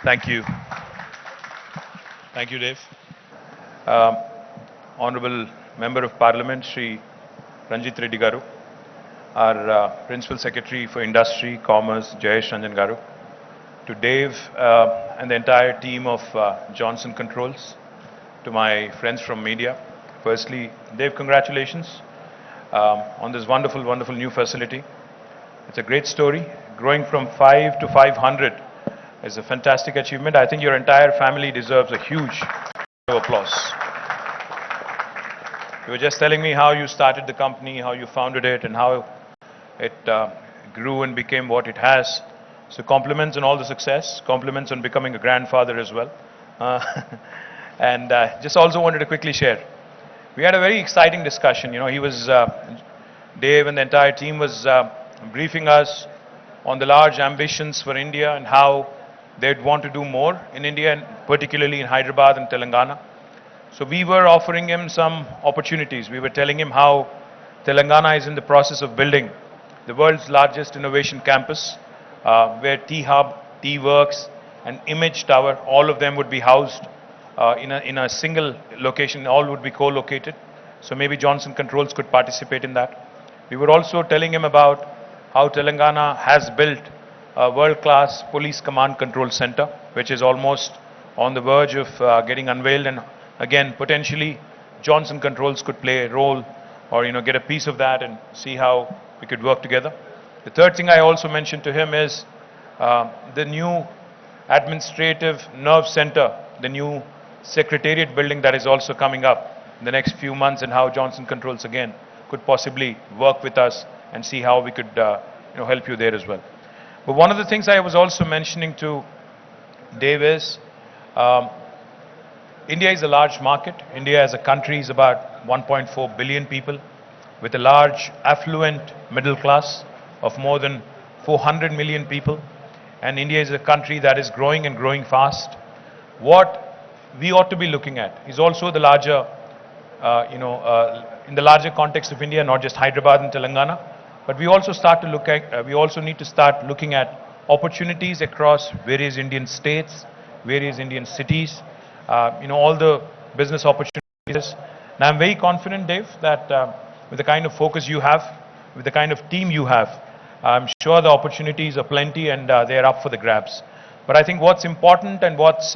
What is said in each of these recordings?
Thank you. Thank you, Dave. Um, Honorable Member of Parliament, Shri Ranjit Reddy Garu, our Principal Secretary for Industry, Commerce, Jayesh Ranjan Garu, to Dave and the entire team of Johnson Controls, to my friends from media. Firstly, Dave, congratulations on this wonderful, wonderful new facility. It's a great story. Growing from 5 to 500 is a fantastic achievement. I think your entire family deserves a huge round of applause. You were just telling me how you started the company, how you founded it, and how it grew and became what it has. So compliments on all the success, compliments on becoming a grandfather as well. And just also wanted to quickly share. We had a very exciting discussion. You know, Dave and the entire team was briefing us on the large ambitions for India and how they'd want to do more in India, and particularly in Hyderabad and Telangana. So we were offering him some opportunities. We were telling him how Telangana is in the process of building the world's largest innovation campus, where T-Hub, T-Works, and Image Tower, all of them would be housed in a single location. All would be co-located. So maybe Johnson Controls could participate in that. We were also telling him about how Telangana has built a world-class police command control center, which is almost on the verge of getting unveiled. And again, potentially Johnson Controls could play a role, or get a piece of that and see how we could work together. The third thing I also mentioned to him is the new administrative nerve center, the new secretariat building that is also coming up in the next few months, and how Johnson Controls again could possibly work with us and see how we could help you there as well. But one of the things I was also mentioning to Dave is India is a large market. India as a country is about 1.4 billion people with a large affluent middle class of more than 400 million people. And India is a country that is growing and growing fast. What we ought to be looking at is also the larger, in the larger context of India, not just Hyderabad and Telangana, but we also need to start looking at opportunities across various Indian states, various Indian cities, all the business opportunities. And I'm very confident, Dave, that with the kind of focus you have, with the kind of team you have, I'm sure the opportunities are plenty and they're up for the grabs. But I think what's important and what's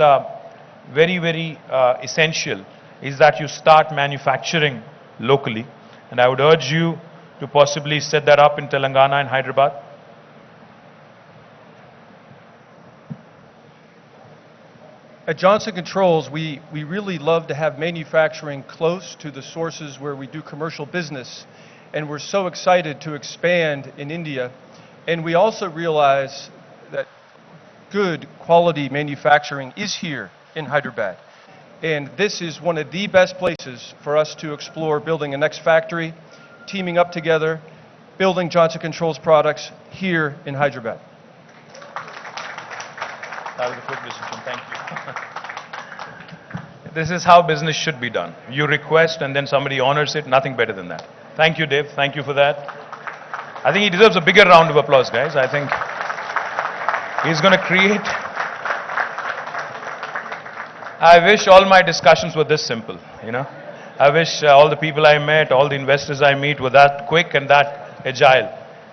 very, very essential is that you start manufacturing locally. And I would urge you to possibly set that up in Telangana and Hyderabad. At Johnson Controls, we really love to have manufacturing close to the sources where we do commercial business. And we're so excited to expand in India. And we also realize that good quality manufacturing is here in Hyderabad. And this is one of the best places for us to explore building a next factory, teaming up together, building Johnson Controls products here in Hyderabad. That was a quick decision. Thank you. This is how business should be done. You request and then somebody honors it. Nothing better than that. Thank you, Dave. Thank you for that. I think he deserves a bigger round of applause, guys. I think he's going to create. I wish all my discussions were this simple, I wish all the people I met, all the investors I meet were that quick and that agile.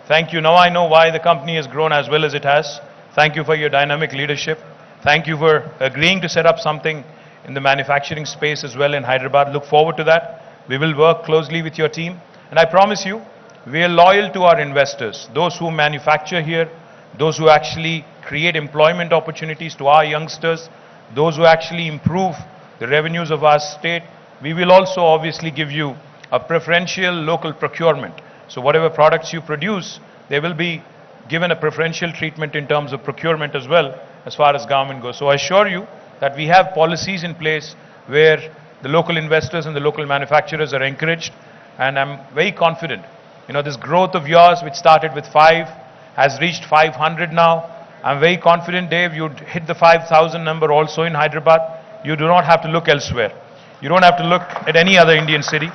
Thank you. Now I know why the company has grown as well as it has. Thank you for your dynamic leadership. Thank you for agreeing to set up something in the manufacturing space as well in Hyderabad. Look forward to that. We will work closely with your team. And I promise you, we are loyal to our investors, those who manufacture here, those who actually create employment opportunities to our youngsters, those who actually improve the revenues of our state. We will also obviously give you a preferential local procurement. So whatever products you produce, they will be given a preferential treatment in terms of procurement as well, as far as government goes. So I assure you that we have policies in place where the local investors and the local manufacturers are encouraged. And I'm very confident, this growth of yours, which started with 5, has reached 500 now. I'm very confident, Dave, you'd hit the 5,000 number also in Hyderabad. You do not have to look elsewhere. You don't have to look at any other Indian city.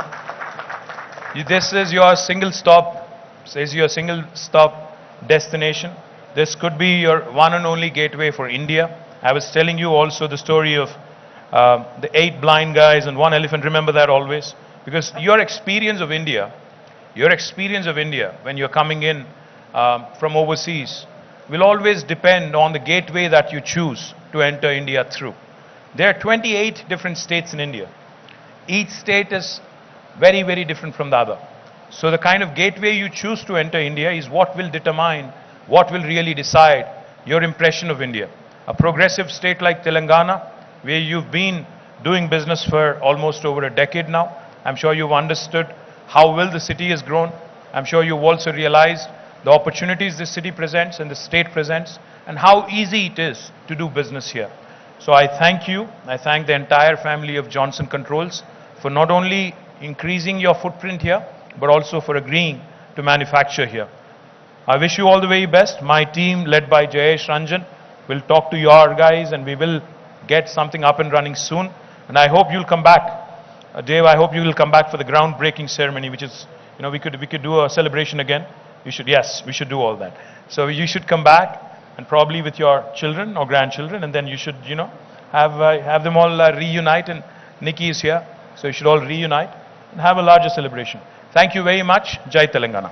This is your single stop destination. This could be your one and only gateway for India. I was telling you also the story of the 8 blind guys and 1 elephant. Remember that always? Because your experience of India when you're coming in from overseas will always depend on the gateway that you choose to enter India through. There are 28 different states in India. Each state is very, very different from the other. So the kind of gateway you choose to enter India is what will determine, what will really decide your impression of India. A progressive state like Telangana, where you've been doing business for almost over a decade now, I'm sure you've understood how well the city has grown. I'm sure you've also realized the opportunities this city presents and the state presents, and how easy it is to do business here. So I thank you. I thank the entire family of Johnson Controls for not only increasing your footprint here, but also for agreeing to manufacture here. I wish you all the very best. My team, led by Jayesh Ranjan, will talk to your guys and we will get something up and running soon. And I hope you'll come back. Dave, I hope you will come back for the groundbreaking ceremony, which is, we could do a celebration again. Yes, we should do all that. So you should come back, and probably with your children or grandchildren, and then you should, have them all reunite. And Nikki is here, so you should all reunite and have a larger celebration. Thank you very much. Jai Telangana.